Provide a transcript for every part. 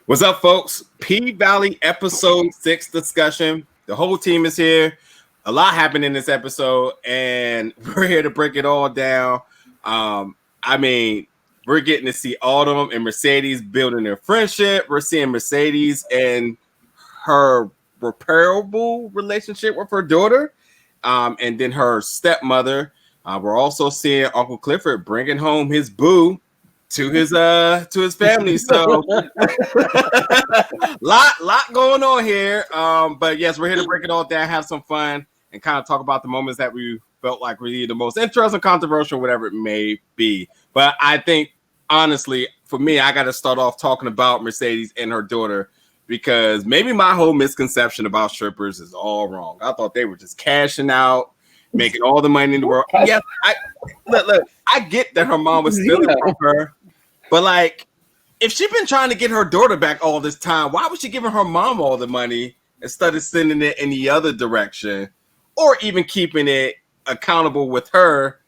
What's up, folks? P Valley episode 6 discussion. The whole team is here. A lot happened in this episode, and we're here to break it all down. We're getting to see Autumn and Mercedes building their friendship. We're seeing Mercedes and her repairable relationship with her daughter, and then her stepmother. We're also seeing Uncle Clifford bringing home his boo to his family. So lot going on here. But yes, we're here to break it all down, have some fun, and kind of talk about the moments that we felt like were the most interesting, controversial, whatever it may be. But I think honestly, for me, I got to start off talking about Mercedes and her daughter, because maybe my whole misconception about strippers is all wrong. I thought they were just cashing out, making all the money in the world. Yes, I get that her mom was stealing from her, but like, if she'd been trying to get her daughter back all this time, why was she giving her mom all the money instead of sending it in the other direction, or even keeping it accountable with her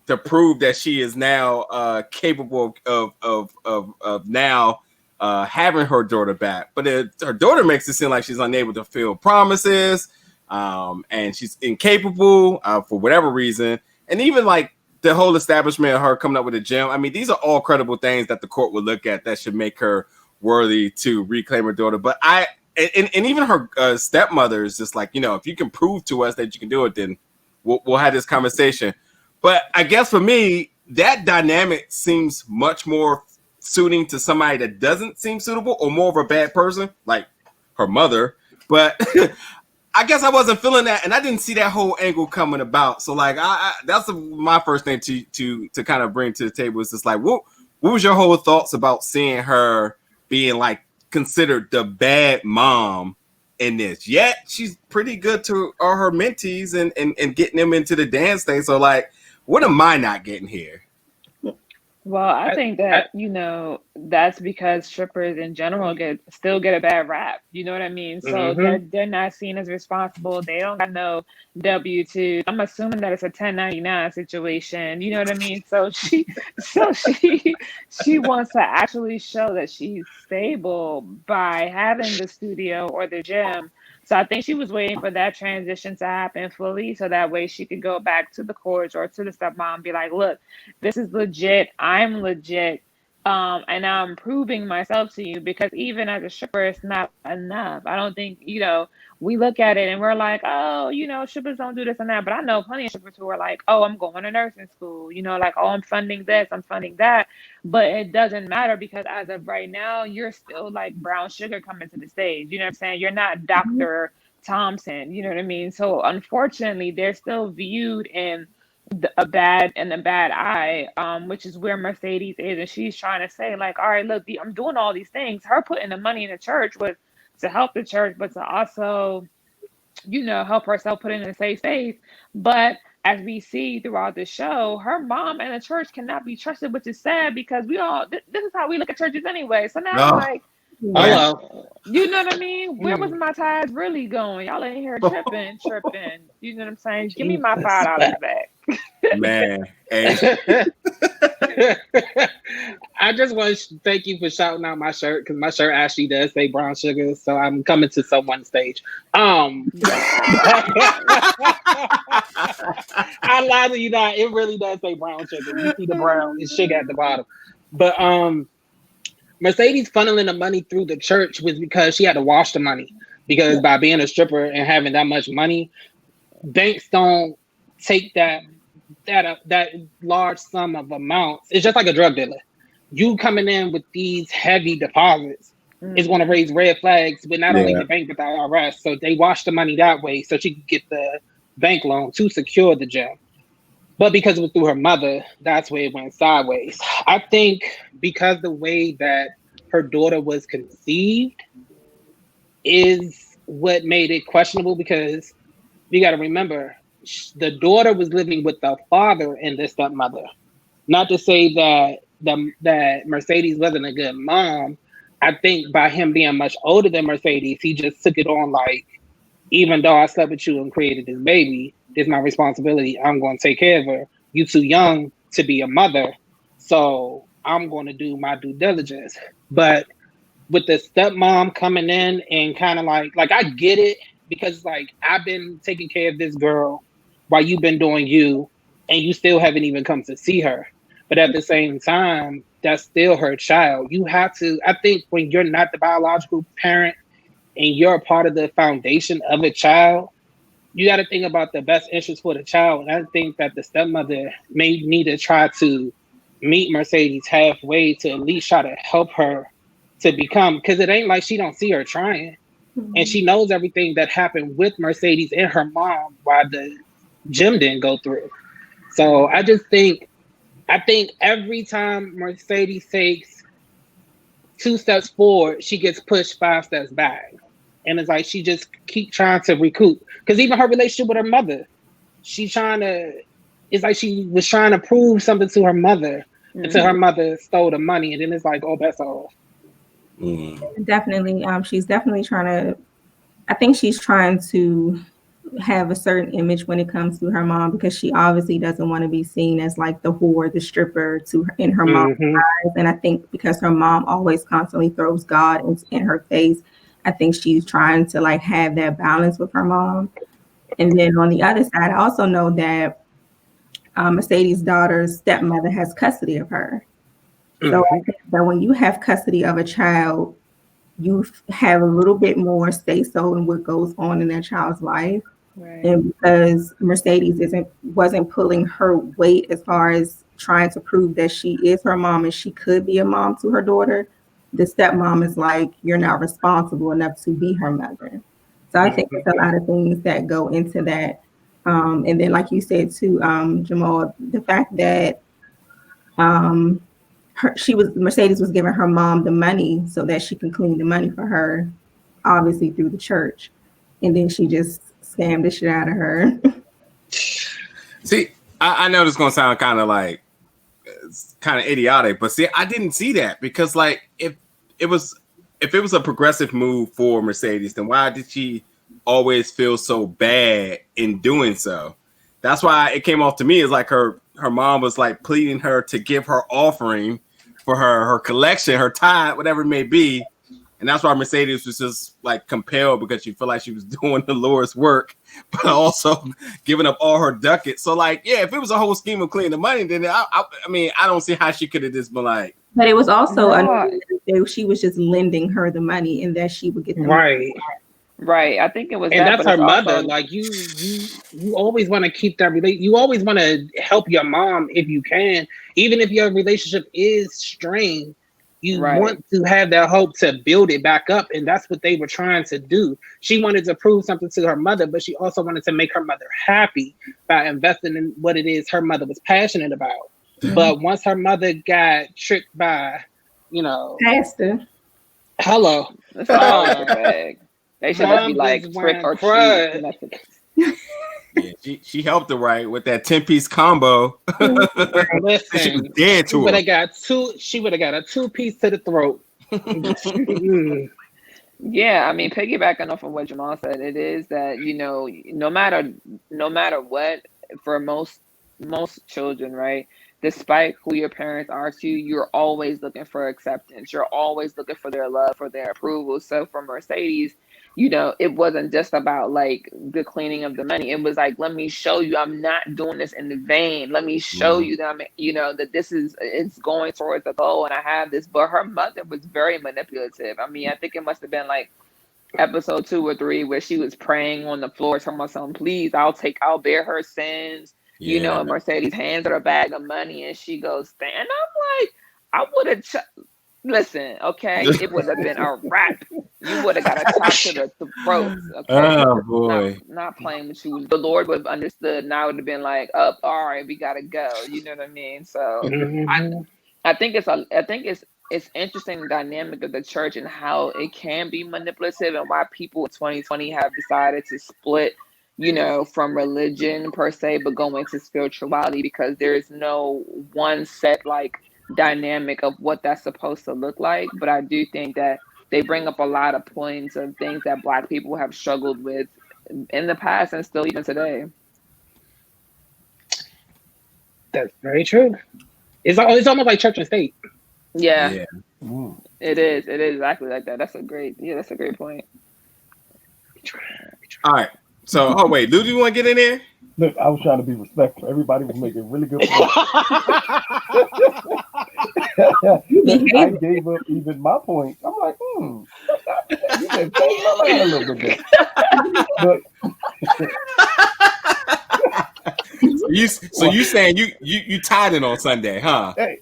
to prove that she is now capable of now having her daughter back? But her daughter makes it seem like she's unable to fulfill promises, and she's incapable for whatever reason. And even like the whole establishment of her coming up with a gym, I mean, these are all credible things that the court would look at that should make her worthy to reclaim her daughter. But and even her stepmother is just like, if you can prove to us that you can do it, then we'll have this conversation. But I guess for me, that dynamic seems much more suiting to somebody that doesn't seem suitable, or more of a bad person, like her mother. But I guess I wasn't feeling that, and I didn't see that whole angle coming about. So like, that's my first thing to kind of bring to the table. Is just like, what was your whole thoughts about seeing her being like considered the bad mom in this? Yet she's pretty good to all her mentees and getting them into the dance thing. So like, what am I not getting here? Well, I think that, that's because strippers in general still get a bad rap. You know what I mean? So they're not seen as responsible. They don't got no W-2. I'm assuming that it's a 1099 situation. You know what I mean? So she wants to actually show that she's stable by having the studio or the gym. So I think she was waiting for that transition to happen fully, so that way she could go back to the courts or to the stepmom and be like, look, this is legit. I'm legit. And I'm proving myself to you, because even as a stripper, it's not enough. I don't think, we look at it and we're like, oh, strippers don't do this and that. But I know plenty of strippers who are like, oh, I'm going to nursing school, like, oh, I'm funding this, I'm funding that. But it doesn't matter, because as of right now, you're still like brown sugar coming to the stage. You know what I'm saying? You're not Dr. Thompson. You know what I mean? So unfortunately, they're still viewed in a bad eye, which is where Mercedes is. And she's trying to say like, all right, look, I'm doing all these things. Her putting the money in the church was to help the church, but to also, help herself put in a safe space. But as we see throughout the show, her mom and the church cannot be trusted, which is sad, because this is how we look at churches anyway. So now I'm like, you know what I mean? Where was my tithes really going? Y'all ain't here tripping. You know what I'm saying? Give me my $5 back. Man, hey. I just want to thank you for shouting out my shirt, because my shirt actually does say brown sugar, so I'm coming to someone's stage. I lied to you not. It really does say brown sugar. You see the brown, it's sugar at the bottom. But Mercedes funneling the money through the church was because she had to wash the money. Because by being a stripper and having that much money, banks don't take that large sum of amounts. It's just like a drug dealer. You coming in with these heavy deposits is going to raise red flags with not only the bank but the IRS. So they wash the money that way so she could get the bank loan to secure the gym. But because it was through her mother, that's where it went sideways. I think because the way that her daughter was conceived is what made it questionable, because you got to remember, the daughter was living with the father and the stepmother. Not to say that Mercedes wasn't a good mom. I think by him being much older than Mercedes, he just took it on like, even though I slept with you and created this baby, it's my responsibility. I'm going to take care of her. You too young to be a mother, so I'm going to do my due diligence. But with the stepmom coming in and kind of like I get it because like I've been taking care of this girl while you've been doing you, and you still haven't even come to see her. But at the same time, that's still her child. You have to. I think when you're not the biological parent and you're a part of the foundation of a child, you got to think about the best interest for the child. And I think that the stepmother may need to try to meet Mercedes halfway to at least try to help her to become, because it ain't like she don't see her trying. And she knows everything that happened with Mercedes and her mom while the gym didn't go through. So I think every time Mercedes takes 2 steps forward, she gets pushed 5 steps back. And it's like she just keep trying to recoup. Because even her relationship with her mother, it's like she was trying to prove something to her mother until her mother stole the money. And then it's like, oh, that's all. Definitely. She's definitely I think she's trying to have a certain image when it comes to her mom, because she obviously doesn't want to be seen as like the whore, the stripper in her mom's eyes. And I think because her mom always constantly throws God in her face, I think she's trying to like have that balance with her mom. And then on the other side, I also know that Mercedes' daughter's stepmother has custody of her. So I think that when you have custody of a child, you have a little bit more say-so in what goes on in that child's life. Right. And because Mercedes wasn't pulling her weight as far as trying to prove that she is her mom and she could be a mom to her daughter, the stepmom is like, you're not responsible enough to be her mother. So I think there's a lot of things that go into that. And then like you said too, Jamal, the fact that Mercedes was giving her mom the money so that she can clean the money for her, obviously through the church. And then she just scammed the shit out of her. See, I know this is gonna sound kind of idiotic, but see, I didn't see that because like if it was a progressive move for Mercedes, then why did she always feel so bad in doing so? That's why it came off to me as like her mom was like pleading her to give her offering for her collection, her tithe, whatever it may be. And that's why Mercedes was just like compelled, because she felt like she was doing the Lord's work, but also giving up all her ducats. So like, yeah, if it was a whole scheme of cleaning the money, then I mean, I don't see how she could have just been like. But it was also she was just lending her the money and that she would get the money. Right. I think it was, and that's her mother. Like you always want to keep that you always want to help your mom if you can, even if your relationship is strained. You want to have that hope to build it back up, and that's what they were trying to do. She wanted to prove something to her mother, but she also wanted to make her mother happy by investing in what it is her mother was passionate about. But once her mother got tricked by, pastor. Hello. They should just be like trick or treat. Yeah, she helped her right with that 10-piece combo. Listen, she was dead to her. She would have got a 2-piece to the throat. Yeah, I mean, piggybacking off of what Jamal said, it is that no matter what, for most children, right? Despite who your parents are to you, you're always looking for acceptance. You're always looking for their love, for their approval. So for Mercedes, it wasn't just about like the cleaning of the money. It was like, let me show you I'm not doing this in vain. Let me show you that that it's going towards a goal and I have this. But her mother was very manipulative. I mean, I think it must have been like episode 2 or 3 where she was praying on the floor, talking about something, please, I'll bear her sins. And Mercedes hands her a bag of money and she goes, stand. I'm like, I would have listen, okay, it would have been a wrap. You would have got a chop to the throat. Okay? Oh boy, not playing with you. The Lord would have understood, and I would have been like, "Up, all right, we gotta go." You know what I mean? So I think it's interesting dynamic of the church and how it can be manipulative, and why people in 2020 have decided to split, from religion per se, but go into spirituality, because there is no one set like dynamic of what that's supposed to look like. But I do think that they bring up a lot of points of things that Black people have struggled with in the past and still even today. That's very true. It's almost like church and state. Yeah. It is exactly like that. That's a great point. All right. So, oh wait, Lou, do you want to get in there? Look, I was trying to be respectful. Everybody was making really good points. I gave up even my point. I'm like, you can change my mind a little bit. But so you saying you tied it on Sunday, huh? Hey,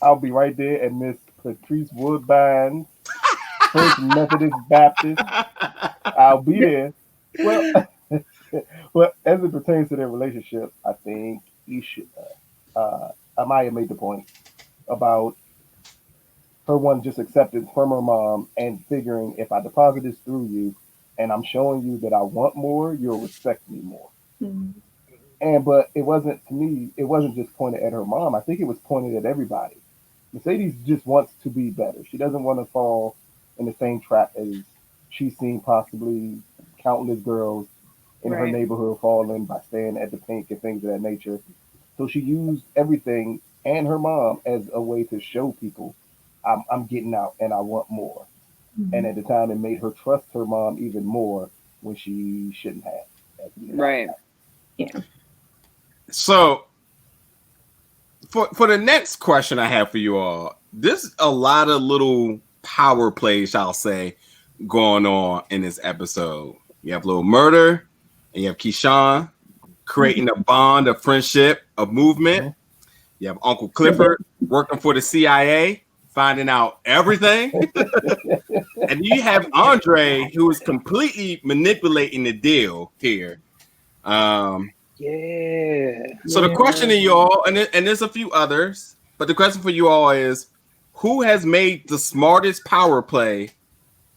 I'll be right there at Miss Patrice Woodbine's First Methodist Baptist. I'll be there. Well, well, as it pertains to their relationship, I think you should. Amaya made the point about her one just acceptance from her mom and figuring if I deposit this through you and I'm showing you that I want more, you'll respect me more. Mm-hmm. But it wasn't, to me, it wasn't just pointed at her mom. I think it was pointed at everybody. Mercedes just wants to be better. She doesn't want to fall in the same trap as she's seen possibly countless girls in her neighborhood fall in by staying at the Pynk and things of that nature. So she used everything and her mom as a way to show people I'm getting out and I want more. Mm-hmm. And at the time, it made her trust her mom even more when she shouldn't have. Right. Yeah. So for the next question I have for you all, there's a lot of little power plays, I'll say, going on in this episode. You have little Murda, and you have Keyshawn creating a bond of friendship, of movement. Mm-hmm. You have Uncle Clifford working for the CIA, finding out everything. And you have Andre, who is completely manipulating the deal here. So the question to you all, and there's a few others, but the question for you all is, who has made the smartest power play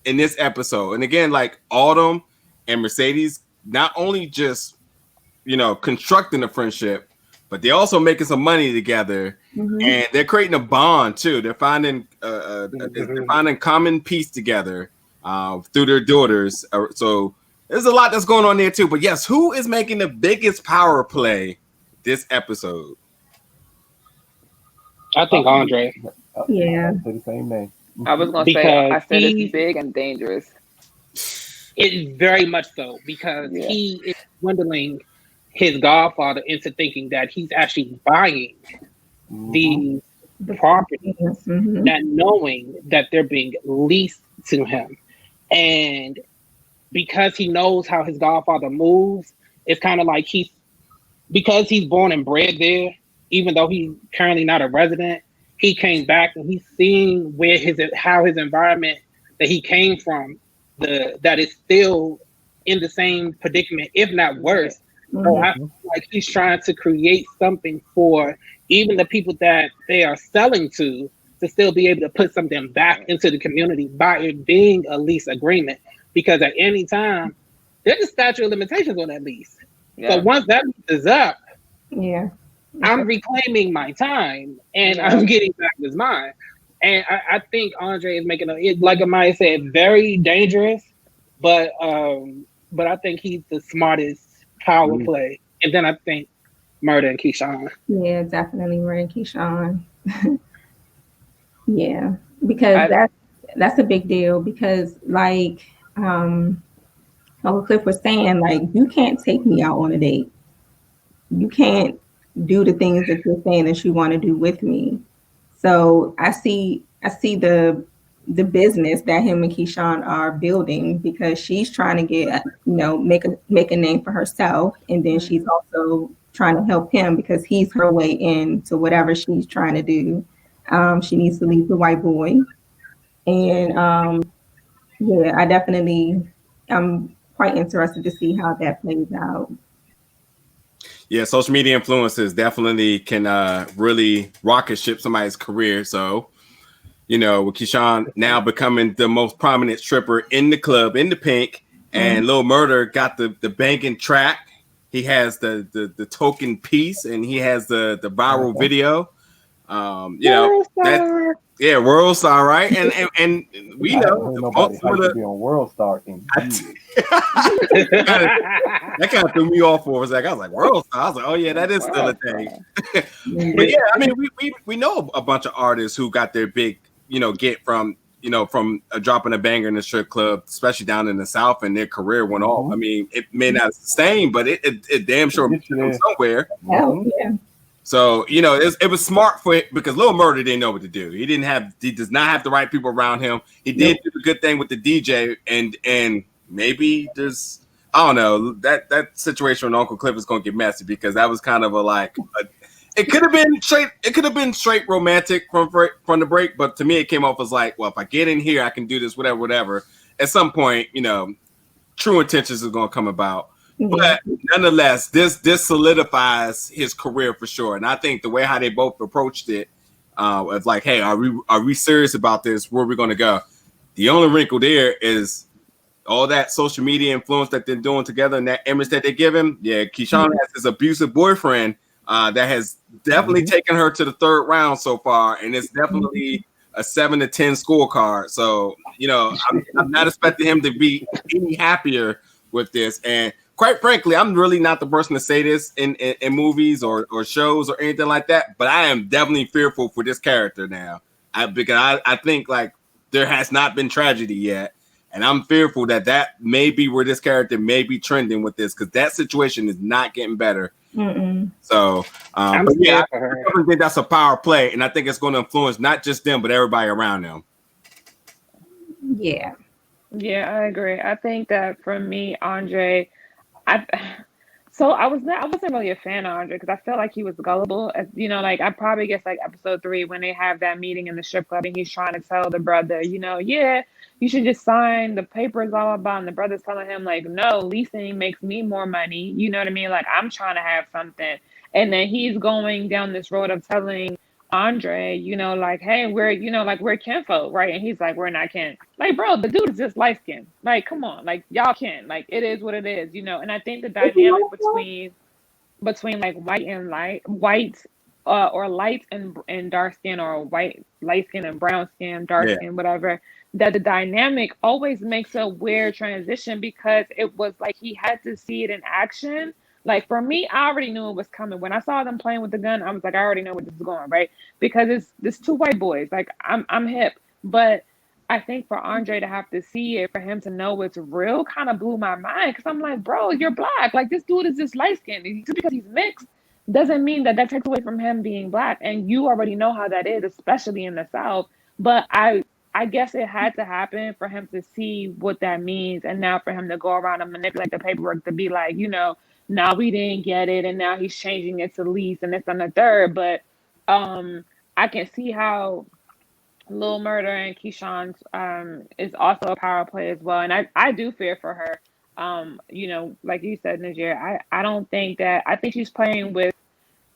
in this episode? And again, like Autumn and Mercedes, not only just constructing a friendship, but they're also making some money together, and they're creating a bond too. They're finding they're finding common peace together through their daughters. So there's a lot that's going on there too. But yes, who is making the biggest power play this episode? I think Andre. Yeah, the same name. I was gonna say, I said it's big and dangerous. It's very much so, because he is dwindling his godfather into thinking that he's actually buying these properties, not knowing that they're being leased to him. And because he knows how his godfather moves, it's kind of like because he's born and bred there, even though he's currently not a resident, he came back and he's seeing how his environment that he came from, that is still in the same predicament, if not worse. So I feel like he's trying to create something for even the people that they are selling to still be able to put something back into the community by it being a lease agreement. Because at any time, there's a statute of limitations on that lease. Yeah. So once that lease is up, I'm reclaiming my time and I'm getting back what's mine. And I think Andre is making it, like Amaya said, very dangerous, but I think he's the smartest power play. And then I think Murda and Keyshawn. Yeah, definitely Murda and Keyshawn. Yeah, because that's a big deal, because like Uncle Cliff was saying, like, you can't take me out on a date. You can't do the things that you're saying that you want to do with me. So I see the business that him and Keyshawn are building, because she's trying to get, make a name for herself. And then she's also trying to help him because he's her way into whatever she's trying to do. She needs to leave the white boy. And I'm quite interested to see how that plays out. Yeah, social media influencers definitely can really rocket ship somebody's career. So, with Keyshawn now becoming the most prominent stripper in the club, in the Pynk, and Lil Murda got the banking track. He has the token piece, and he has the viral video. Yeah, World Star, right? And we I haven't know heard nobody some of hyped to the be on World Star in years. that kind of threw me off for a second. I was like, World Star. I was like, oh yeah, that is still a thing. But yeah, I mean, we know a bunch of artists who got their big, get from dropping a banger in the strip club, especially down in the South, and their career went off. I mean, it may not sustain, but it damn sure took them somewhere. Yeah. So it was smart for it because Lil Murda didn't know what to do. He does not have the right people around him. He did do a good thing with the DJ, and maybe there's I don't know that situation with Uncle Cliff is going to get messy because that was kind of it could have been straight. It could have been straight romantic from the break, but to me, it came off as like, well, if I get in here, I can do this, whatever. At some point, true intentions is going to come about. But nonetheless, this solidifies his career for sure. And I think the way how they both approached it, of like, hey, are we serious about this? Where are we going to go? The only wrinkle there is all that social media influence that they're doing together and that image that they give him. Yeah, Keyshawn has this abusive boyfriend that has definitely taken her to the third round so far, and it's definitely a 7 to 10 scorecard. So I'm not expecting him to be any happier with this. And quite frankly, I'm really not the person to say this in movies or shows or anything like that. But I am definitely fearful for this character now, because I think like there has not been tragedy yet. And I'm fearful that may be where this character may be trending with this because that situation is not getting better. So, I'm but yeah, scared for her. I definitely think that's a power play, and I think it's going to influence not just them but everybody around them. Yeah, I agree. I think that for me, Andre, I I wasn't really a fan of Andre because I felt like he was gullible. Like I probably guess like episode 3 when they have that meeting in the strip club and he's trying to tell the brother, yeah, you should just sign the papers, blah blah blah. And the brother's telling him like, no, leasing makes me more money. You know what I mean? Like I'm trying to have something, and then he's going down this road of telling Andre, like, hey, we're kinfolk, right? And he's like, we're not kin. Like, bro, the dude is just light skinned. Like, come on, like y'all kin. Like, it is what it is, And I think the dynamic between like white, or light and dark skin, or white, light skin and brown skin, dark skin, whatever. That the dynamic always makes a weird transition because it was like he had to see it in action. Like for me, I already knew it was coming. When I saw them playing with the gun, I was like, I already know where this is going, right? Because it's two white boys. Like I'm hip, but I think for Andre to have to see it, for him to know it's real, kind of blew my mind. Because I'm like, bro, you're black. Like this dude is just light skinned. Just because he's mixed doesn't mean that takes away from him being black. And you already know how that is, especially in the South. But I guess it had to happen for him to see what that means, and now for him to go around and manipulate the paperwork to be like, now we didn't get it, and now he's changing it to lease and this and the third. But I can see how Lil Murda and Keyshawn's is also a power play as well, and I do fear for her. Like you said, Najir, I don't think that I think she's playing with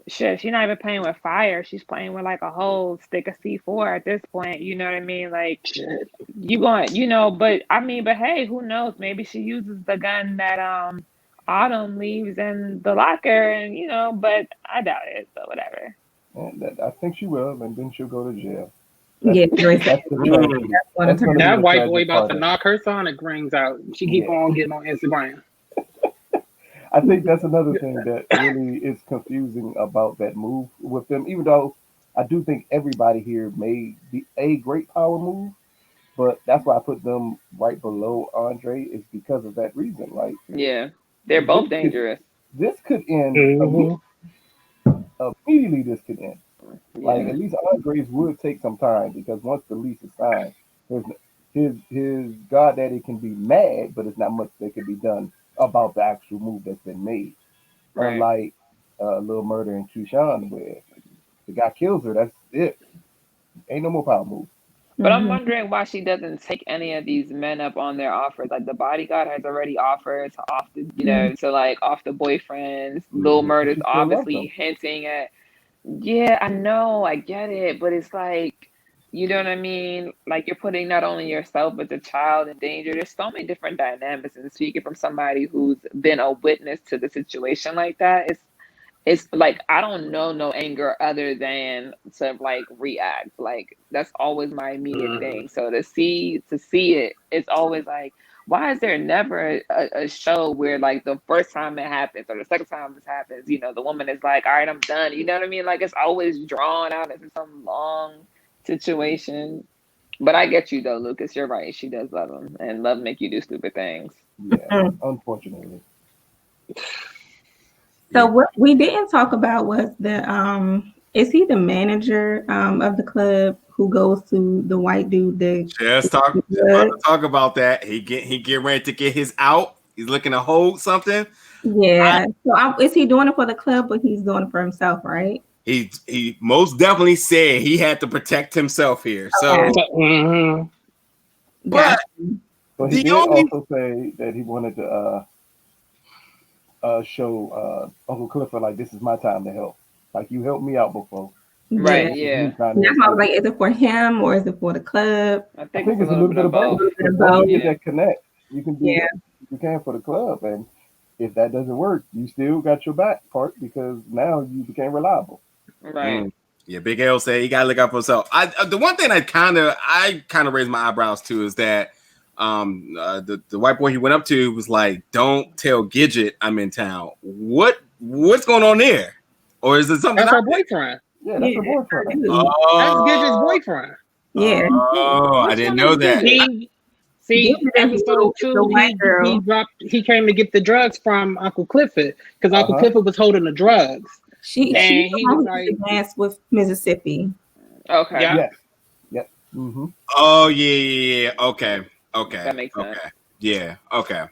shit. She's not even playing with fire. She's playing with like a whole stick of C4 at this point. You know what I mean? Like you going, but I mean, but hey, who knows? Maybe she uses the gun that Autumn leaves in the locker, and but I doubt it. So whatever. And I think she will, and then she'll go to jail. yeah. That's the tragedy. That's gonna be That the white tragic boy about part to of it. knock her sonic rings out. She keep on getting on Instagram. I think that's another thing that really is confusing about that move with them. Even though I do think everybody here made a great power move, but that's why I put them right below Andre is because of that reason. Like Yeah, they're both dangerous. this could end immediately. This could end. Like Yeah, at least Andre's would take some time because once the lease is signed, there's his goddaddy can be mad, but it's not much that can be done about the actual move that's been made. right. Unlike Lil Murder and Keyshawn, where the guy kills her, that's it. Ain't no more power move. But I'm wondering why she doesn't take any of these men up on their offers. Like the bodyguard has already offered to off the, to like off the boyfriends. Lil Murder's She still loves obviously them. hinting at, yeah, I know, I get it, but it's like, you know what I mean? Like you're putting not only yourself but the child in danger. There's so many different dynamics, and speaking from somebody who's been a witness to the situation like that, it's like I don't know no anger other than to like react. Like that's always my immediate thing. So to see it, it's always like, why is there never a show where like the first time it happens or the second time this happens, you know, the woman is like, all right, I'm done. You know what I mean? Like it's always drawn out into some long situation. But I get you though, Lucas. You're right. She does love him, and love make you do stupid things. Yeah, unfortunately. So what we didn't talk about was the is he the manager of the club who goes to the white dude? Just about to talk about that. He get ready to get his out. He's looking to hold something. Yeah. Is he doing it for the club, but he's doing it for himself, right? He most definitely said he had to protect himself here. So, but he did also say that he wanted to show Uncle Clifford like, this is my time to help. Like, you helped me out before. Right, yeah. I was like, is it for him or is it for the club? I think it's a little bit of both. You get that connect. You can do that you can for the club, and if that doesn't work, you still got your back part because now you became reliable. Right. Yeah, Big L said he gotta look out for himself. The one thing I kind of raised my eyebrows to is that the white boy he went up to was like, "Don't tell Gidget I'm in town." What's going on there? Or is it something? That's her boyfriend. Yeah, that's her boyfriend. That's Gidget's boyfriend. Yeah. Oh, I didn't know that. Episode 2, he came to get the drugs from Uncle Clifford because Uncle Clifford was holding the drugs. He was like dance with Mississippi. Okay. Yeah. Yep. Mm-hmm. Oh yeah. Okay. That makes sense. Yeah. Okay.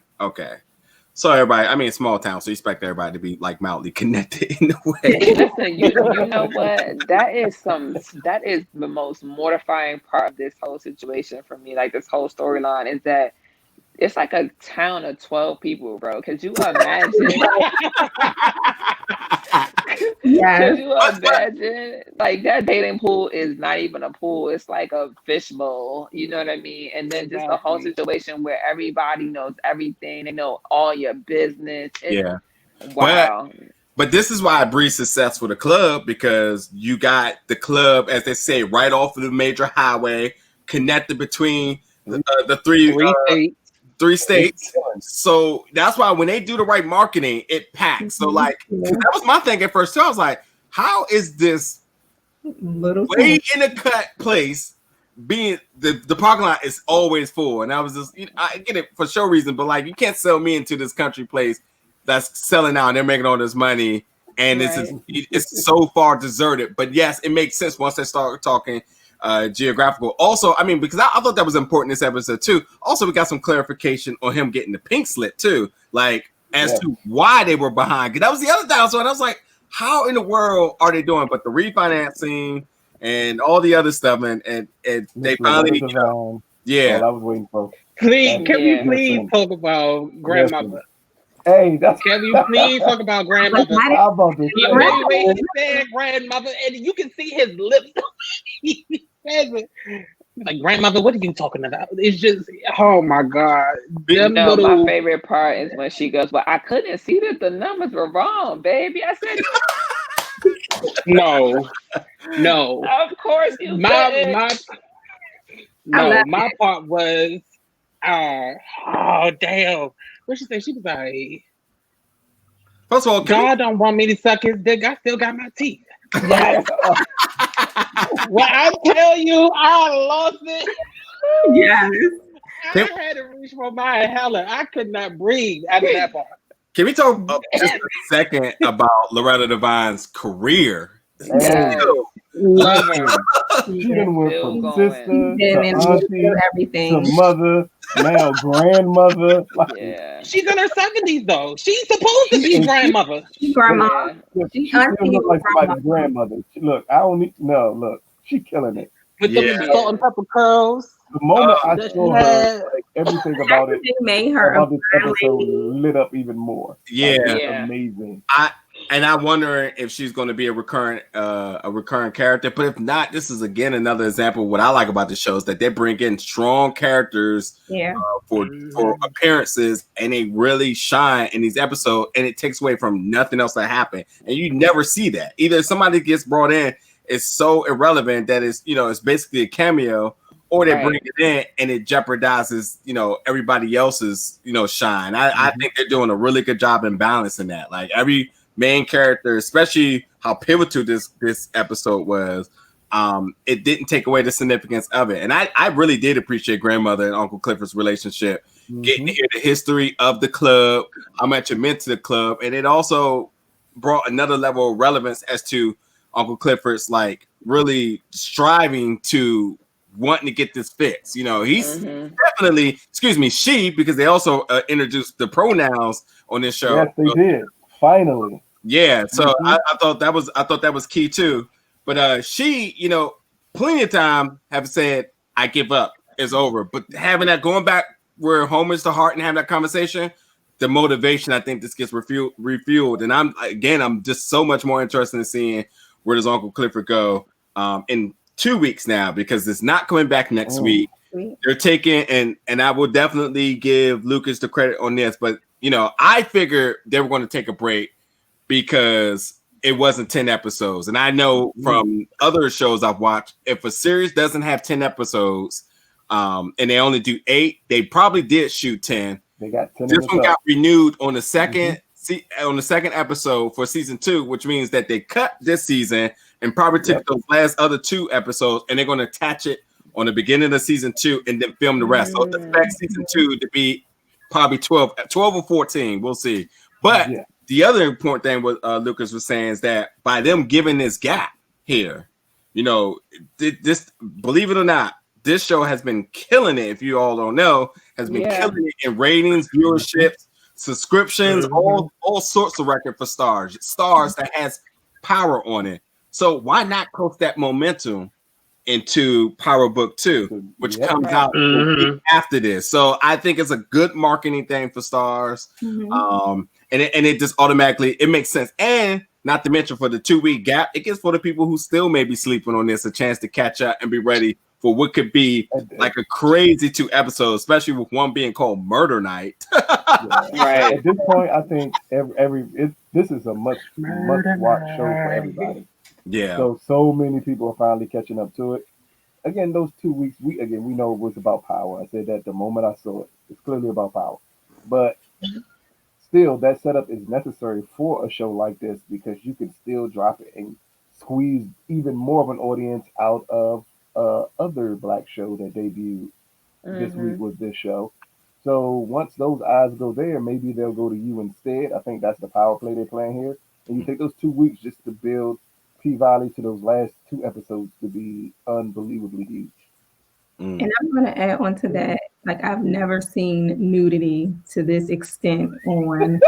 So everybody, I mean, small town, so you expect everybody to be like mildly connected in a way. Listen, you know what? That is the most mortifying part of this whole situation for me. Like this whole storyline is that it's like a town of 12 people, bro. Could you imagine? Could you imagine? Like that dating pool is not even a pool. It's like a fishbowl. You know what I mean? And then just the whole situation where everybody knows everything. They know all your business. Wow. But this is why I breed success for the club, because you got the club, as they say, right off of the major highway, connected between the three states. So that's why when they do the right marketing, it packs. So like that was my thing at first too. I was like, how is this way in a cut place being the parking lot is always full? And I was just, I get it for show reason, but like you can't sell me into this country place that's selling out and they're making all this money and it's so far deserted. But yes, it makes sense once they start talking geographical. Also, I mean, because I thought that was important in this episode too. Also, we got some clarification on him getting the pink slip too, like as to why they were behind. Because that was the other thing. So I was like, how in the world are they doing? But the refinancing and all the other stuff, and they finally, all I was waiting for. Please, can we please talk about grandmother? Hey, can you please talk about grandmother? The way he said grandmother, and you can see his lips. He says it. Like, grandmother, what are you talking about? It's just, oh my God. My favorite part is when she goes, well, I couldn't see that the numbers were wrong, baby. I said, no. Of course you couldn't. My part was, oh, damn. What she say? She was like, first of all, God don't want me to suck his dick. I still got my teeth. Well, I tell you, I lost it. Yes. I had to reach for my inhaler. I could not breathe after that part. Can we talk just a second about Loretta Devine's career? Love her. She done went from sister to auntie everything to mother, now grandmother. She's in her 70s though. She's supposed to be grandmother. Grandma. She don't look like somebody's grandmother. Look, I don't need look, she killing it. With the salt and pepper curls. The moment I saw her, like, everything about it made her about this episode lit up even more. Yeah. Amazing. And I wonder if she's going to be a recurrent character. But if not, this is again another example of what I like about the show is that they bring in strong characters for appearances, and they really shine in these episodes, and it takes away from nothing else that happened. And you never see that. Either somebody gets brought in, it's so irrelevant that it's basically a cameo, or they bring it in and it jeopardizes everybody else's shine. I think they're doing a really good job in balancing that. Like every main character, especially how pivotal this episode was, it didn't take away the significance of it. And I really did appreciate grandmother and Uncle Clifford's relationship, getting to hear the history of the club, how much it meant to the club, and it also brought another level of relevance as to Uncle Clifford's like really striving to wanting to get this fixed. He's definitely, she, because they also introduced the pronouns on this show. Yes, they did. Finally. Yeah, so I thought that was key too. But she, plenty of time have said, "I give up. It's over." But having that going back where home is the heart and having that conversation, the motivation, I think this gets refueled. And I'm just so much more interested in seeing where does Uncle Clifford go in 2 weeks now, because it's not coming back next week. They're taking and I will definitely give Lucas the credit on this, but I figured they were going to take a break because it wasn't 10 episodes. And I know from other shows I've watched, if a series doesn't have 10 episodes and they only do 8, they probably did shoot 10. They got 10. This one got renewed on the second episode for season 2, which means that they cut this season and probably took those last other 2 episodes and they're going to attach it on the beginning of season 2 and then film the rest. So expect season 2 to be probably 12 or 14. We'll see. But the other important thing what Lucas was saying is that by them giving this gap here, this, believe it or not, this show has been killing it. If you all don't know, has been killing it in ratings, viewerships, subscriptions, all sorts of record for Starz that has power on it. So why not coast that momentum into Power Book 2, which comes out a week after this? So I think it's a good marketing thing for Starz. And it just automatically, it makes sense. And not to mention for the 2-week gap, it gives for the people who still may be sleeping on this a chance to catch up and be ready for what could be like a crazy 2 episodes, especially with one being called Murder Night. At this point, I think this is a must watch show for everybody. Yeah. So many people are finally catching up to it. Again, those 2 weeks, we know it was about power. I said that the moment I saw it. It's clearly about power. But still, that setup is necessary for a show like this because you can still drop it and squeeze even more of an audience out of other Black show that debuted this week was this show. So once those eyes go there, maybe they'll go to you instead. I think that's the power play they're playing here. And you take those 2 weeks just to build P-Valley to those last 2 episodes to be unbelievably huge. And I'm going to add on to that. Like, I've never seen nudity to this extent on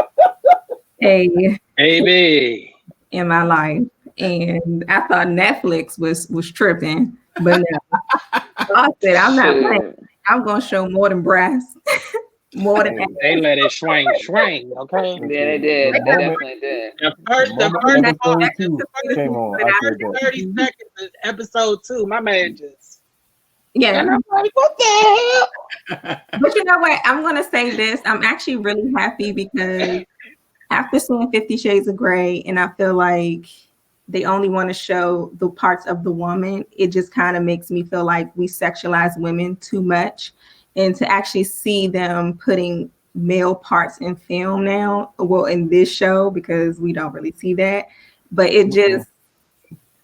a baby in my life. And I thought Netflix was tripping, but no. So I said, I'm not playing. I'm going to show more than breasts. More than they let it swing, okay? Yeah, they did. They definitely did. The first came on. 30 seconds is episode 2. My man just and I'm like, what the hell? But you know what? I'm gonna say this. I'm actually really happy because after seeing 50 Shades of Grey, and I feel like they only want to show the parts of the woman, it just kind of makes me feel like we sexualize women too much. And to actually see them putting male parts in film now, well, in this show, because we don't really see that, but it just,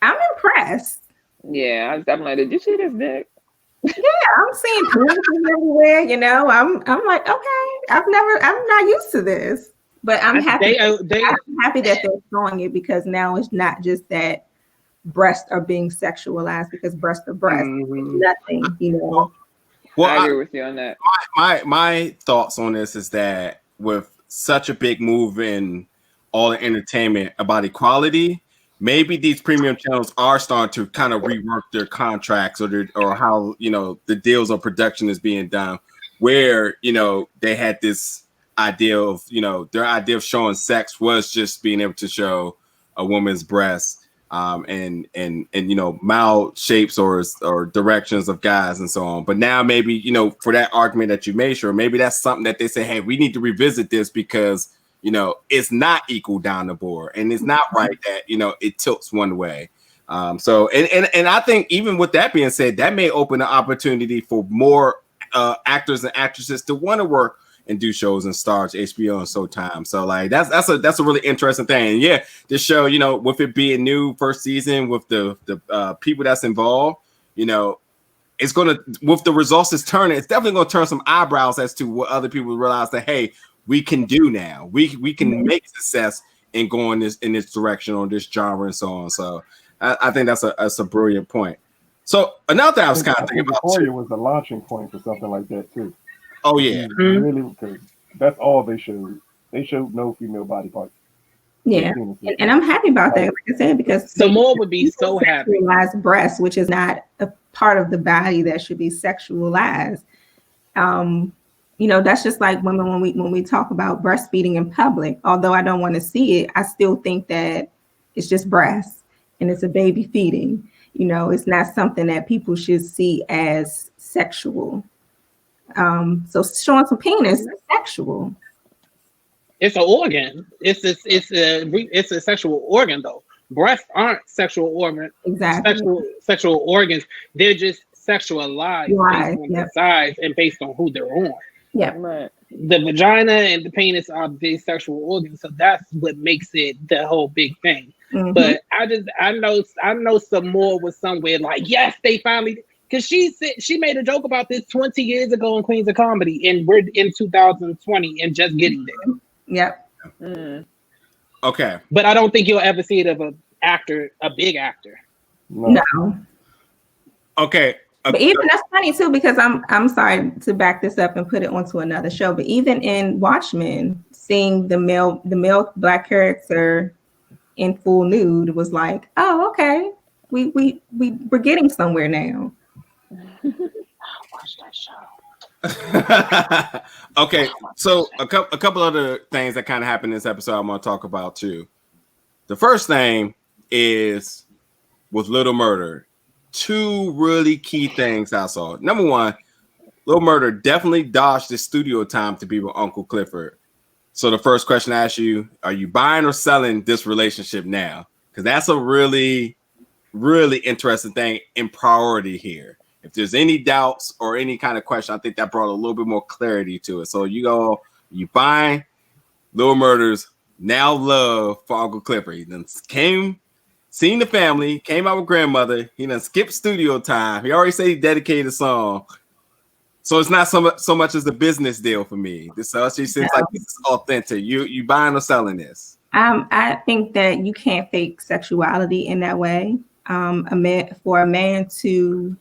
I'm impressed. Yeah, I was definitely. Did you see this dick? Yeah, I'm seeing penises everywhere. I'm like, okay, I'm not used to this, but I'm happy. I'm happy that they're showing it because now it's not just that breasts are being sexualized because breasts are breasts. Nothing, Well, I agree with you on that. My thoughts on this is that with such a big move in all the entertainment about equality, maybe these premium channels are starting to kind of rework their contracts or how the deals of production is being done, where they had this idea of, their idea of showing sex was just being able to show a woman's breast, and mild shapes or directions of guys and so on. But now maybe, for that argument that you made, sure, maybe that's something that they say, hey, we need to revisit this because, it's not equal down the board, and it's not right that, it tilts one way. So I think even with that being said, that may open an opportunity for more actors and actresses to want to work and do shows in Starz, HBO, and Showtime. So like that's a really interesting thing. And yeah, this show, with it being new first season, with the people that's involved, it's gonna, with the results it's turning, it's definitely gonna turn some eyebrows as to what other people realize that, hey, we can do now. We can make success in going in this direction or this genre and so on. So I think that's a brilliant point. So another thing I was kind of thinking about Euphoria was a launching point for something like that too. Oh yeah, really, because that's all they showed. They showed no female body parts. Yeah, and I'm happy about that. Like I said, because Samoa would be so happy. Sexualized breasts, which is not a part of the body that should be sexualized. That's just like women when we talk about breastfeeding in public. Although I don't want to see it, I still think that it's just breasts and it's a baby feeding. It's not something that people should see as sexual. So showing some penis is sexual. It's an organ. It's a sexual organ though. Breasts aren't sexual organ. Exactly. Sexual organs. They're just sexualized based on the size and based on who they're on. Yeah. Right. The vagina and the penis are big sexual organs, so that's what makes it the whole big thing. Mm-hmm. But I know some more was somewhere like, yes, they finally, because she made a joke about this 20 years ago in Queens of Comedy, and we're in 2020 and just getting there. Yep. Mm. Okay. But I don't think you'll ever see it of a big actor. No. Okay. But even that's funny too, because I'm sorry to back this up and put it onto another show. But even in Watchmen, seeing the male black character in full nude was like, oh, okay, we're getting somewhere now. Watch that show. Okay, so a couple other things that kind of happened in this episode I'm going to talk about too. The first thing is with Little Murda. Two really key things I saw. Number one, Little Murda definitely dodged the studio time to be with Uncle Clifford. So the first question I ask you, are you buying or selling this relationship now? Because that's a really, really interesting thing in priority here. If there's any doubts or any kind of question, I think that brought a little bit more clarity to it. So you buying Little Murda's now love for Uncle Clifford. He then seen the family, came out with grandmother. He done skipped studio time. He already said he dedicated a song. So it's not so much as a business deal for me. This actually seems like this is authentic. You buying or selling this? I think that you can't fake sexuality in that way. For a man to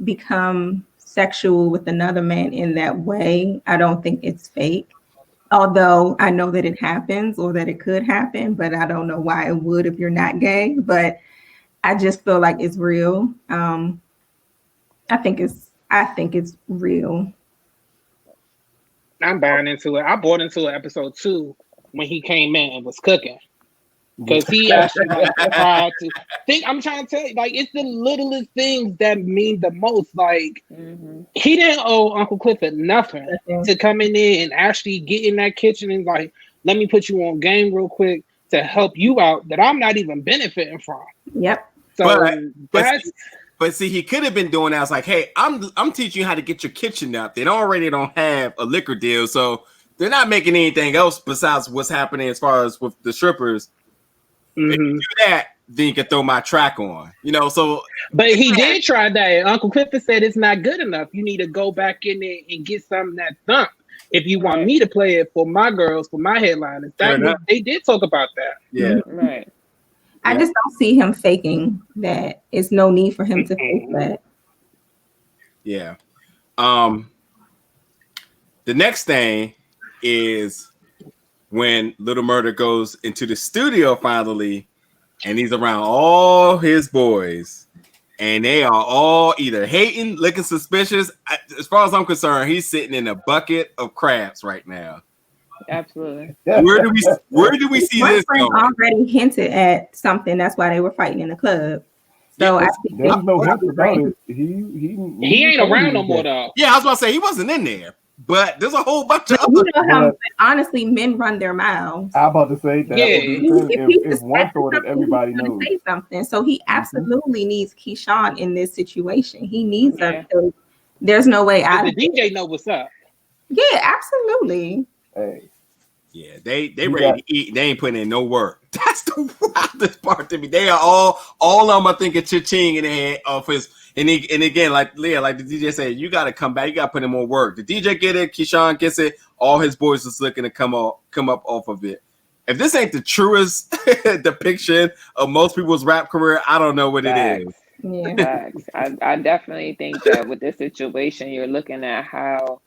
become sexual with another man in that way, I don't think it's fake. Although I know that it happens or that it could happen, but I don't know why it would if you're not gay. But I just feel like it's real. I think it's real. I'm buying into it. I bought into it episode 2 when he came in and was cooking. Because he actually tried to think. I'm trying to tell you, like, it's the littlest things that mean the most. Like, he didn't owe Uncle Clifford nothing to come in there and actually get in that kitchen and like, let me put you on game real quick to help you out that I'm not even benefiting from. Yep. So but see, he could have been doing that. It's like, hey, I'm teaching you how to get your kitchen up. They already don't have a liquor deal, so they're not making anything else besides what's happening as far as with the strippers. If you do that, then you can throw my track on, so. But he did try that. Uncle Clifford said it's not good enough. You need to go back in there and get something that thump. If you want me to play it for my girls, for my headliners. They did talk about that. Yeah. Right. I just don't see him faking that. It's no need for him to fake that. Yeah. The next thing is when Little Murda goes into the studio finally, and he's around all his boys, and they are all either hating, looking suspicious. As far as I'm concerned, he's sitting in a bucket of crabs right now. Absolutely. Where do we see My this friend going? already hinted at something. That's why they were fighting in the club. So I think There's no hint about it. He ain't around no more though. Yeah, I was about to say he wasn't in there, but there's a whole bunch of other. You know how honestly men run their mouths. I'm about to say that. Yeah. If one thought it, everybody knows. Say something. So he absolutely needs Keyshawn in this situation. He needs her. So there's no way out. The DJ know what's up. Yeah, absolutely. Hey. Yeah, they ready to eat. They ain't putting in no work. That's the wildest part to me. They are all of them are thinking cha-ching in their head off his. And again, like Leah, like the DJ said, you got to come back. You got to put in more work. The DJ get it. Keyshawn gets it. All his boys is looking to come up off of it. If this ain't the truest depiction of most people's rap career, I don't know what it is. Yeah. Facts. I definitely think that with this situation, you're looking at how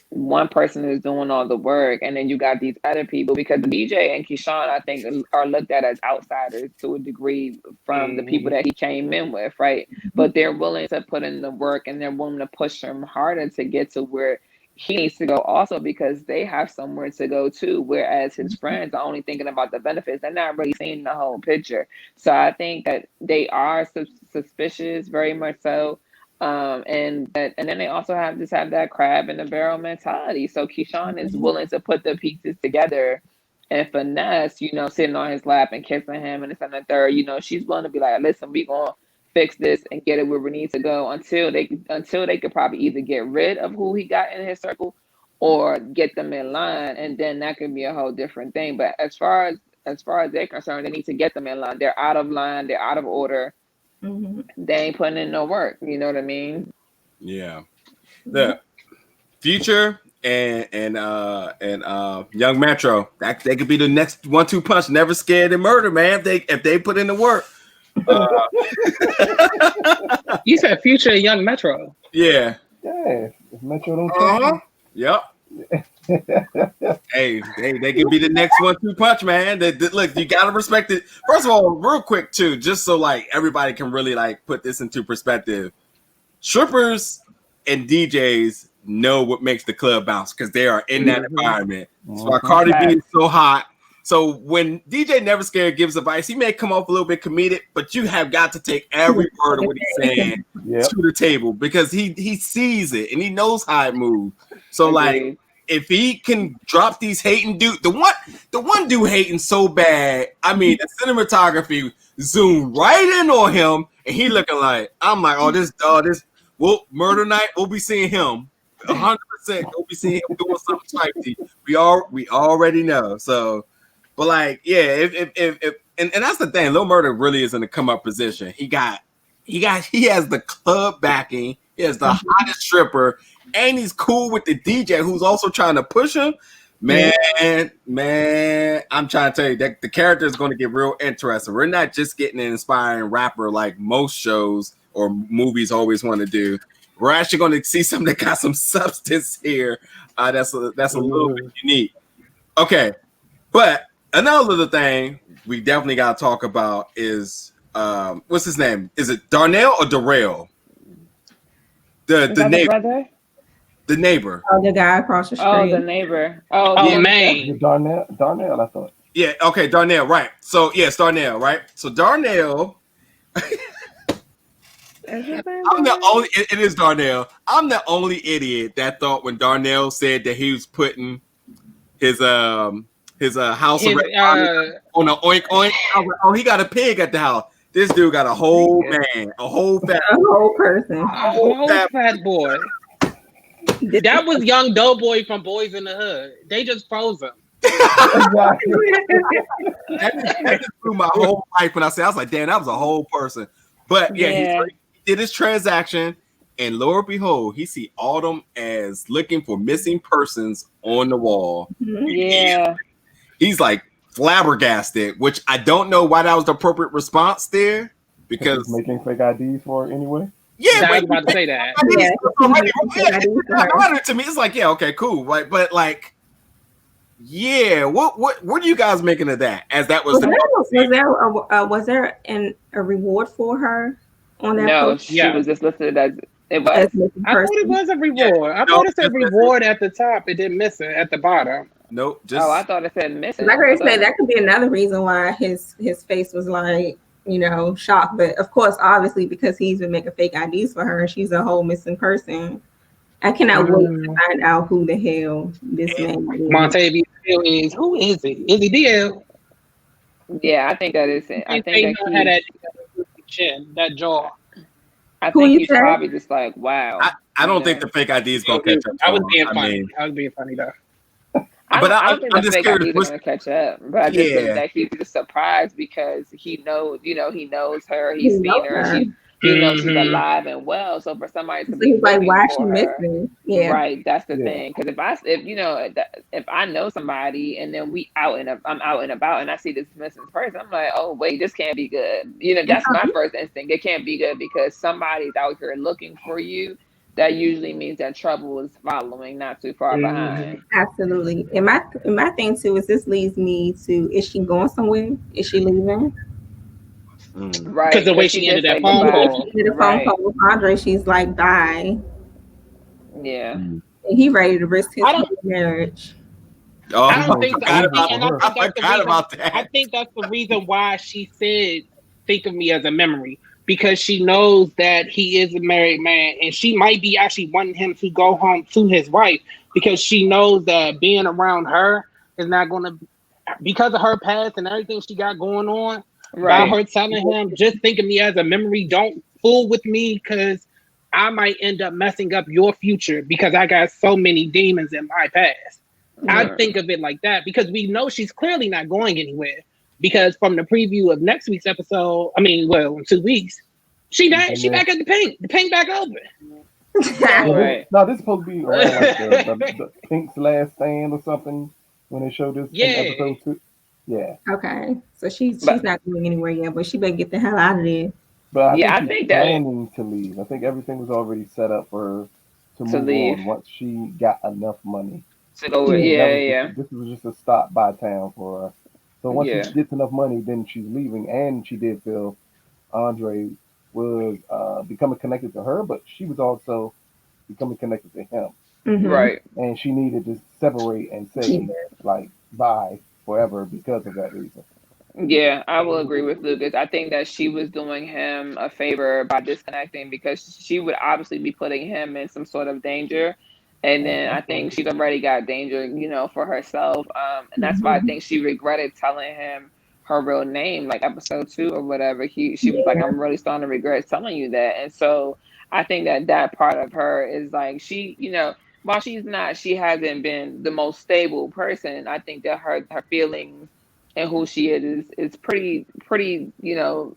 one person is doing all the work, and then you got these other people, because DJ and Keyshawn, I think, are looked at as outsiders to a degree from the people that he came in with, right? But they're willing to put in the work, and they're willing to push him harder to get to where he needs to go also, because they have somewhere to go too, whereas his friends are only thinking about the benefits. They're not really seeing the whole picture. So I think that they are suspicious, very much so. And then they also have that crab in the barrel mentality. So Keyshawn is willing to put the pieces together and finesse, sitting on his lap and kissing him and this and the third. She's willing to be like, listen, we gonna fix this and get it where we need to go until they could probably either get rid of who he got in his circle or get them in line, and then that could be a whole different thing. But as far as they're concerned, they need to get them in line. They're out of line. They're out of order. Mm-hmm. They ain't putting in no work. You know what I mean? Yeah. The Future and Young Metro, that they could be the next 1-2 punch. Never scared of murder, man. If they put in the work. You said Future and Young Metro. Yeah. Yeah. If Metro don't Yep. Hey, they could be the next 1-2 punch, man. Look, you gotta respect it. First of all, real quick too, just so like everybody can really like put this into perspective. Strippers and DJs know what makes the club bounce because they are in that environment. So why Cardi B is so hot. So when DJ Never Scared gives advice, he may come off a little bit comedic, but you have got to take every word of what he's saying to the table because he sees it and he knows how it moves. So like, if he can drop these hating dude, the one dude hating so bad, I mean, the cinematography zoomed right in on him, and he looking like, I'm like, this, murder night, we'll be seeing him 100%. We'll be seeing him doing something spicy. We already know. So, but like, yeah, if and that's the thing, Lil Murda really is in a come up position. He has the club backing. He has the hottest stripper, and he's cool with the DJ who's also trying to push him. Man, I'm trying to tell you that the character is going to get real interesting. We're not just getting an inspiring rapper like most shows or movies always want to do. We're actually going to see something that got some substance here. That's a little bit unique. Okay, but another little thing we definitely got to talk about is what's his name? Is it Darnell or Darrell? The neighbor. Brother? The neighbor. Oh, the guy across the street. Oh, the neighbor. Oh man. Darnell, I thought. Yeah, okay, Darnell, right. So, yes, Darnell, right? So, Darnell. It is Darnell. I'm the only idiot that thought when Darnell said that he was putting his house arrest on an oink oink. I was like, oh, he got a pig at the house. This dude got a whole man, a whole person, a whole fat boy. That was young Doughboy from Boys in the Hood. They just froze him. That just threw my whole life when I was like, damn, that was a whole person. But yeah. He did his transaction, and lo and behold, he see Autumn as looking for missing persons on the wall. Yeah. He's like flabbergasted, which I don't know why that was the appropriate response there. Because making fake IDs for her anyway. Yeah, I was about to say that. To me, it's like, yeah, okay, cool, right? But like, yeah, what are you guys making of that? As that was was there a reward for her? on that No, post she was just listed as it was. as missing I thought it person? was a reward. I no, thought it said just missing. reward at the top. It didn't miss it at the bottom. Nope. Just Oh, I thought it said missing. Like I said, So- that could be another reason why his face was like, shocked. But of course, obviously, because he's been making fake IDs for her and she's a whole missing person. I cannot wait to find out who the hell this man is. Montavia is, who is it? Is he DL? Yeah, I think that is it. I think that had that chin, that jaw. I Who think you he's say? probably just like, wow. I don't think the fake ID is gonna catch up. I was to being him. funny. I was being funny though. I But don't think I'm the just fake curious, ID is going to catch up. But I just Yeah. think that he's just surprised because he knows, he knows her. He He's seen knows her. her. He knows she's Mhm. alive and well. So for somebody to So be he's like, looking why is she for her, missing? Yeah. right? That's the Yeah. thing. Because if I know somebody and then I'm out and about and I see this missing person, I'm like, oh wait, this can't be good. That's my first instinct. It can't be good because somebody's out here looking for you. That usually means that trouble is following, not too far behind. Absolutely. And my thing too is this leads me to, is she going somewhere? Is she leaving? Right. Because the way she did ended that say phone goodbye. call. She did a phone Right. call with Andre. She's like, bye. Yeah. And he ready to risk his I don't- whole marriage. Oh, I don't think so. I forgot And I think that's the forgot reason- about that. I think that's the reason why she said, think of me as a memory. Because she knows that he is a married man and she might be actually wanting him to go home to his wife because she knows that being around her is not going to, because of her past and everything she got going on, Right. by her telling him, just think of me as a memory, don't fool with me because I might end up messing up your future because I got so many demons in my past. I think of it like that because we know she's clearly not going anywhere. Because from the preview of next week's episode, in 2 weeks, she back at the Pynk. The Pynk back open. Right. No, this is supposed to be around like the Pink's last stand or something when they showed this in episode 2. Yeah. Okay. So she's not going anywhere yet, but she better get the hell out of there. But I she's think that- planning to leave. I think everything was already set up for her to move leave. on once she got enough money. To go with, This was just a stop by town for her. So once Yeah. she gets enough money, then she's leaving. And she did feel Andre was becoming connected to her, but she was also becoming connected to him. Mhm. Right. And she needed to separate and say, like, bye forever because of that reason. Yeah, I will agree with Lucas. I think that she was doing him a favor by disconnecting because she would obviously be putting him in some sort of danger. And then I think she's already got danger, for herself. And that's why I think she regretted telling him her real name, like episode 2 or whatever. She was like, I'm really starting to regret telling you that. And so I think that part of her is like, she, while she hasn't been the most stable person. I think that her feelings and who she is pretty,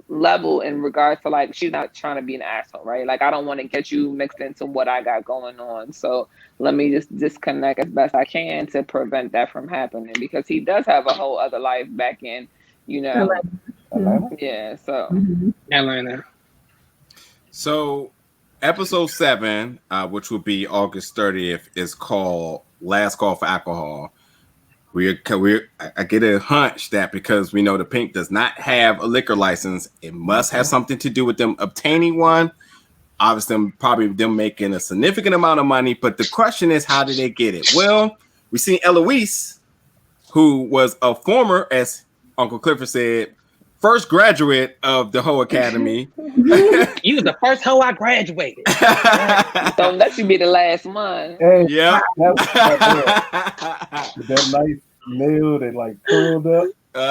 level in regards to like, she's not trying to be an asshole, right? Like, I don't want to get you mixed into what I got going on. So let me just disconnect as best I can to prevent that from happening because he does have a whole other life back in, Atlanta? yeah. So Atlanta. So, episode 7, which will be August 30th, is called "Last Call for Alcohol." I get a hunch that because we know the Pynk does not have a liquor license, it must have something to do with them obtaining one. Obviously, probably them making a significant amount of money. But the question is, how did they get it? Well, we seen Eloise, who was a former, as Uncle Clifford said, first graduate of the whole academy. You was the first hoe I graduated. don't let you be the last one. Hey, Yeah. with that nice nail that like curled up. So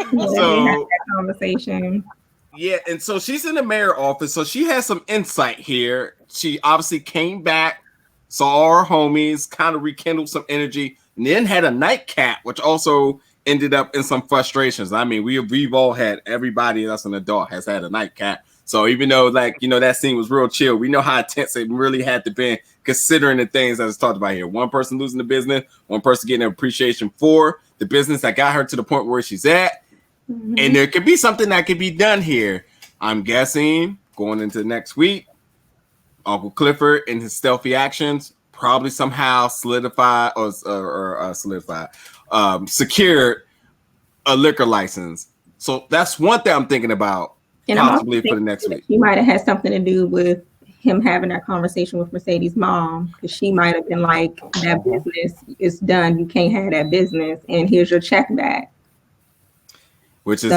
That conversation. yeah, and so she's in the mayor office, so she has some insight here. She obviously came back, saw her homies, kind of rekindled some energy, and then had a nightcap, which also ended up in some frustrations. I mean, we've all had, everybody that's an adult has had a nightcap. So even though that scene was real chill, we know how intense it really had to be considering the things that was talked about here. One person losing the business, one person getting an appreciation for the business that got her to the point where she's at. Mm-hmm. And there could be something that could be done here. I'm guessing going into next week, Uncle Clifford and his stealthy actions probably somehow secured a liquor license. So that's one thing I'm thinking about. And possibly for the next week. He might have had something to do with him having that conversation with Mercedes' mom, because she might have been like, that business is done. You can't have that business, and here's your check back. Which is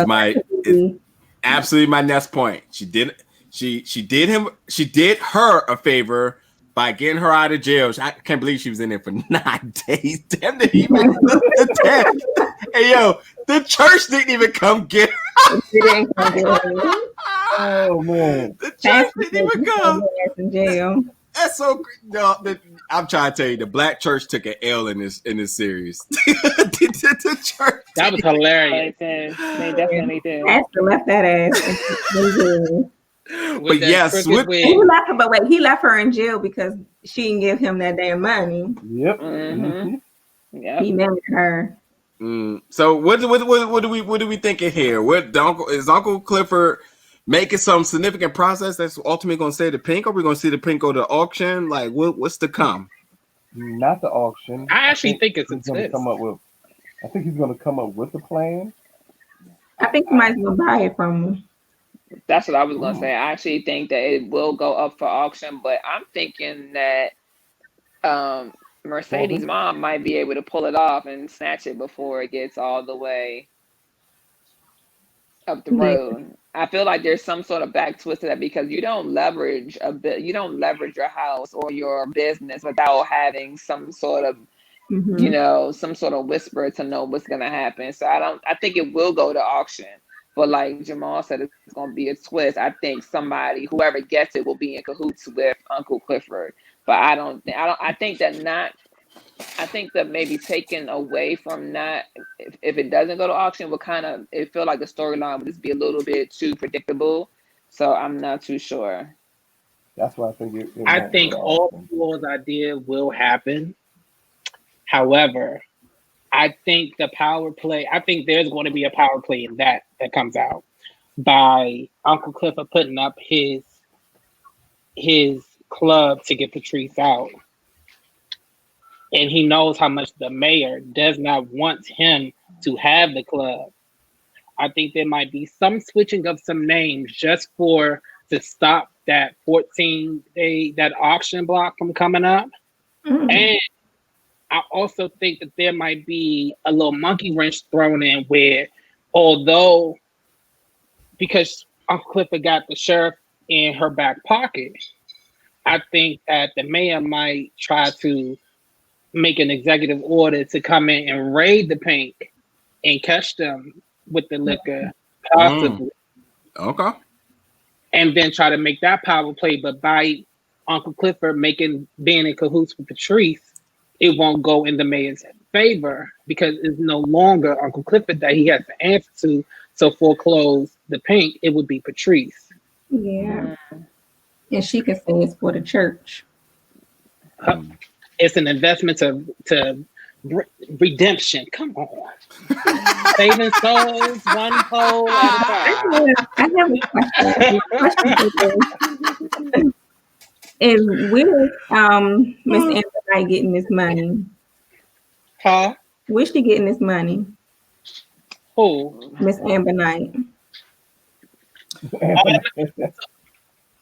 absolutely my next point. She did her a favor by getting her out of jail. I can't believe she was in there for 9 days. Damn, didn't even the 10. Hey yo, the church didn't even come get her. Oh man, the church didn't even come. In jail. That's so. No, I'm trying to tell you, the black church took an L in this series. the church. That was hilarious. They definitely did. Pastor left that ass. But yes, he left her in jail because she didn't give him that damn money. Yep. Yep. He married her. So what do we thinking here? Is Uncle Clifford making some significant process that's ultimately going to save the Pynk? Or are we going to see the Pynk go to auction? Like what's to come? Not the auction. I actually think it's going to come up with. I think he's going to come up with a plan. I think he might as well buy it from him. That's what I was going to say. I actually think that it will go up for auction, but I'm thinking that Mercedes' mom might be able to pull it off and snatch it before it gets all the way up the road. I feel like there's some sort of back twist to that, because you don't leverage your house or your business without having some sort of some sort of whisper to know what's going to happen. So I think it will go to auction. But like Jamal said, it's going to be a twist. I think whoever gets it will be in cahoots with Uncle Clifford. But I think that maybe taken away from that, if it doesn't go to auction, it feel like the storyline would just be a little bit too predictable. So I'm not too sure. That's why I think I think all Paul's idea will happen. However, I think there's going to be a power play in that comes out by Uncle Clifford putting up his club to get Patrice out. And he knows how much the mayor does not want him to have the club. I think there might be some switching of some names just to stop that 14-day, that auction block from coming up. And I also think that there might be a little monkey wrench thrown in where, because Uncle Clifford got the sheriff in her back pocket, I think that the mayor might try to make an executive order to come in and raid the Pynk and catch them with the liquor, possibly. Okay. And then try to make that power play, but by Uncle Clifford being in cahoots with Patrice, it won't go in the mayor's favor because it's no longer Uncle Clifford that he has to answer to. So foreclose the Pynk, it would be Patrice. Yeah. And she could say it's for the church. It's an investment to redemption. Come on. Saving souls, one pole at a time. I have a question. Is where Miss Amber Knight getting this money? Huh? Where's she getting this money? Who? Miss Amber Knight.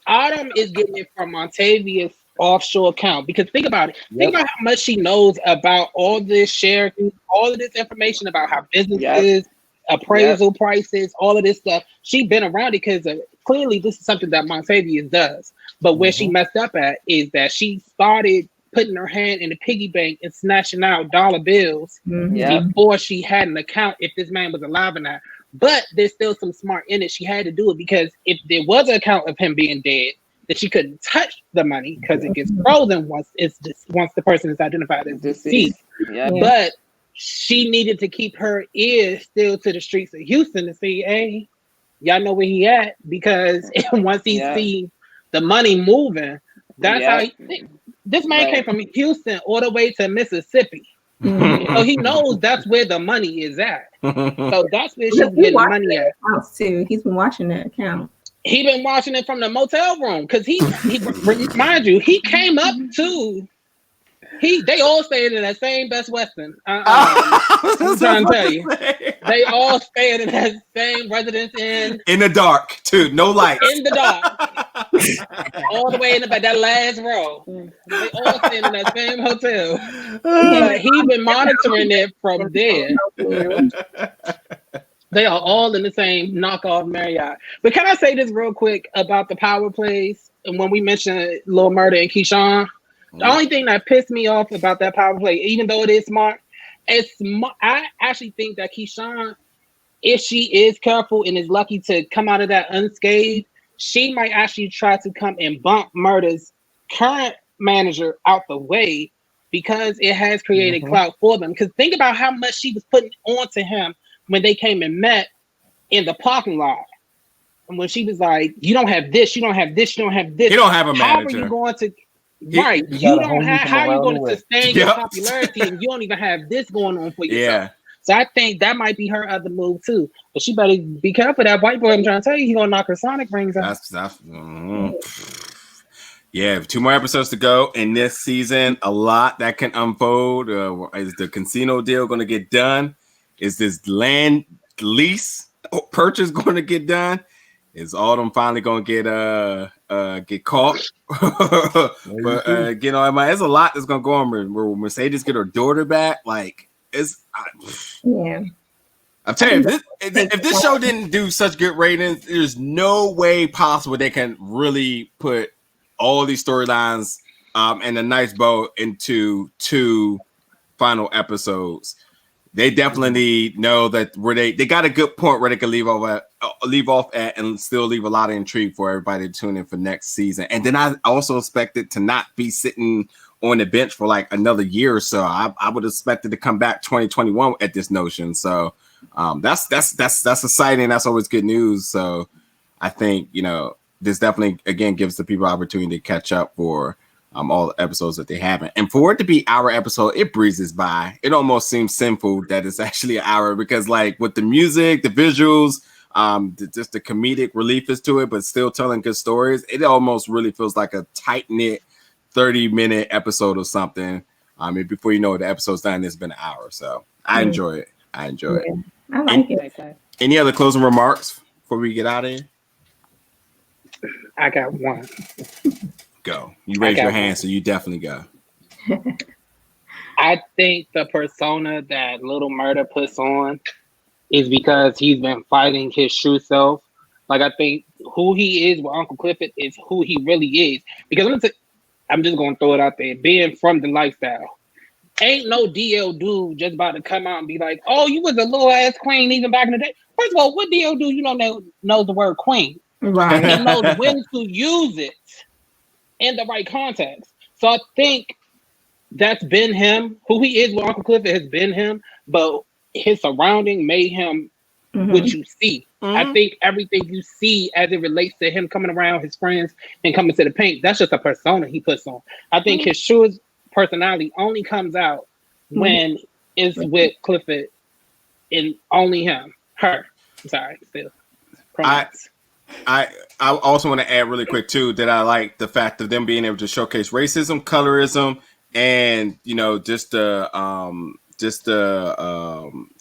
Autumn is getting it from Montavious offshore account, because think about it. Think about how much she knows about all this sharing, all of this information about how businesses, appraisal prices, all of this stuff. She's been around it because clearly this is something that Montavious does. But where she messed up at is that she started putting her hand in the piggy bank and snatching out dollar bills before she had an account, if this man was alive or not. But there's still some smart in it. She had to do it because if there was an account of him being dead, that she couldn't touch the money because it gets frozen once the person is identified as deceased. But she needed to keep her ear still to the streets of Houston to see, hey, y'all know where he at, because once he sees the money moving, that's how this man came from Houston all the way to Mississippi. So he knows that's where the money is at. So that's where she's getting money at. Too. He's been watching that account. He been watching it from the motel room because he mind you, he came up to They all stayed in that same Best Western. I'm trying to tell you. They all stayed in that same Residence Inn. In the dark, too. No lights. In the dark. All the way in the back, that last row. They all stayed in that same hotel. He's been monitoring it from there. They are all in the same knockoff Marriott. But can I say this real quick about the power plays? And when we mentioned Lil Murda and Keyshawn, the only thing that pissed me off about that power play, even though it is smart, I actually think that Keyshawn, if she is careful and is lucky to come out of that unscathed, she might actually try to come and bump Murda's current manager out the way because it has created clout for them. Because think about how much she was putting onto him when they came and met in the parking lot. And when she was like, you don't have this, you don't have this, you don't have this. You don't have a manager. How are you going to... Right, you don't have. How are you going to sustain your popularity and you don't even have this going on for yourself? Yeah. So I think that might be her other move too. But she better be careful. That white boy, I'm trying to tell you, he's gonna knock her Sonic rings out. Yeah, 2 more episodes to go in this season. A lot that can unfold. Is the casino deal going to get done? Is this land lease purchase going to get done? Is Autumn finally going to get caught? But there's a lot that's going to go on. Will Mercedes get her daughter back? Like, I'm telling you, if this show didn't do such good ratings, there's no way possible they can really put all these storylines and a nice bow into 2 final episodes. They definitely know that where they got a good point where they can leave off at and still leave a lot of intrigue for everybody to tune in for next season. And then I also expect it to not be sitting on the bench for like another year or so. I would expect it to come back 2021 at this notion. So that's exciting. That's always good news. So I think, this definitely, again, gives the people opportunity to catch up for all the episodes that they haven't. And for it to be our episode, it breezes by. It almost seems sinful that it's actually an hour because, like, with the music, the visuals, just the comedic relief is to it, but still telling good stories, it almost really feels like a tight-knit 30-minute episode or something. Before you know it, the episode's done, it's been an hour. So I enjoy it. I like it. Any other closing remarks before we get out of here? I got one. Go. You raise your hand, so you definitely go. I think the persona that Little Murda puts on is because he's been fighting his true self. Like, I think who he is with Uncle Clifford is who he really is. Because I'm just going to throw it out there. Being from the lifestyle. Ain't no DL dude just about to come out and be like, oh, you was a little ass queen even back in the day. First of all, what DL dude you don't know the word queen? Right. He knows when to use it in the right context. So I think that's been him. Who he is with Uncle Clifford has been him, but his surrounding made him what you see. I think everything you see as it relates to him coming around his friends and coming to the Pynk, that's just a persona he puts on. I think his true personality only comes out when it's with Clifford and only him. Her. I'm sorry, still. I also want to add really quick too that I like the fact of them being able to showcase racism, colorism, and just the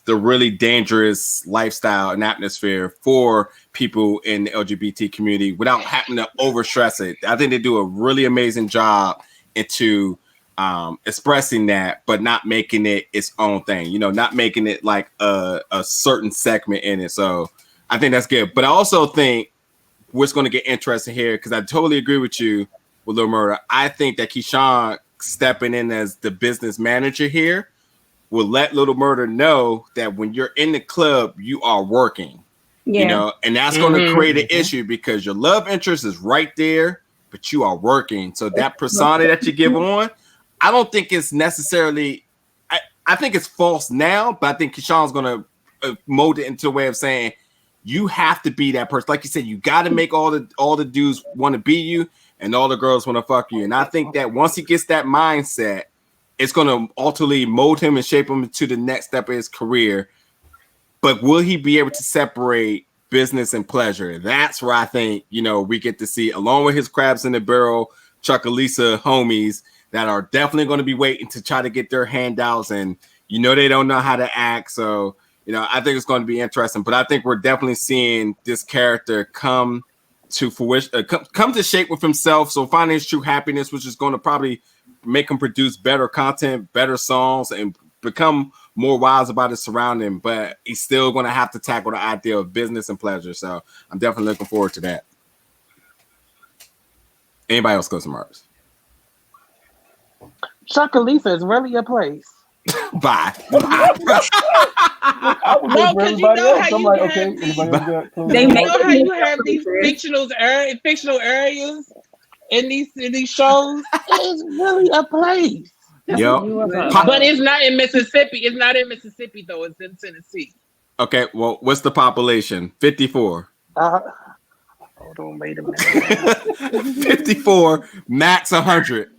really dangerous lifestyle and atmosphere for people in the LGBT community without having to overstress it. I think they do a really amazing job into expressing that, but not making it its own thing. Not making it like a certain segment in it. So I think that's good. But I also think what's going to get interesting here, because I totally agree with you with Lil Murda. I think that Keyshawn stepping in as the business manager here will let Little Murda know that when you're in the club, you are working. And that's going to create an issue because your love interest is right there, but you are working. So that persona that you give on, I don't think it's necessarily, I think it's false now, but I think Keyshawn's going to mold it into a way of saying, you have to be that person. Like you said, you got to make all the dudes want to be you and all the girls want to fuck you. And I think that once he gets that mindset, it's going to ultimately mold him and shape him to the next step of his career. But will he be able to separate business and pleasure? That's where I think, we get to see, along with his crabs in the barrel, Chuckalisa homies, that are definitely going to be waiting to try to get their handouts, and they don't know how to act. So I think it's going to be interesting. But I think we're definitely seeing this character come to fruition, come to shape with himself. So finding his true happiness, which is going to probably make him produce better content, better songs, and become more wise about his surrounding. But he's still going to have to tackle the idea of business and pleasure. So I'm definitely looking forward to that. Anybody else go to Mars? Chuckalisa is really a place. Bye. I was No, waiting for 'cause you everybody know else. how I'm you like, have okay, these- anybody else got They You make know how you have these places. fictional areas in these shows? It's really a place. Yep. But it's not in Mississippi. It's not in Mississippi though. It's in Tennessee. Okay, well, what's the population? 54. Hold on, wait a minute. 54, max 100.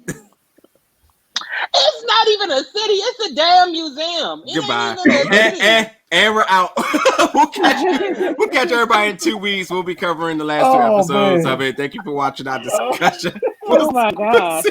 It's not even a city. It's a damn museum. It Goodbye. ain't even a city. And we're out. We'll catch everybody in 2 weeks. We'll be covering the last 2 episodes of it. Thank you for watching our discussion. Oh my gosh.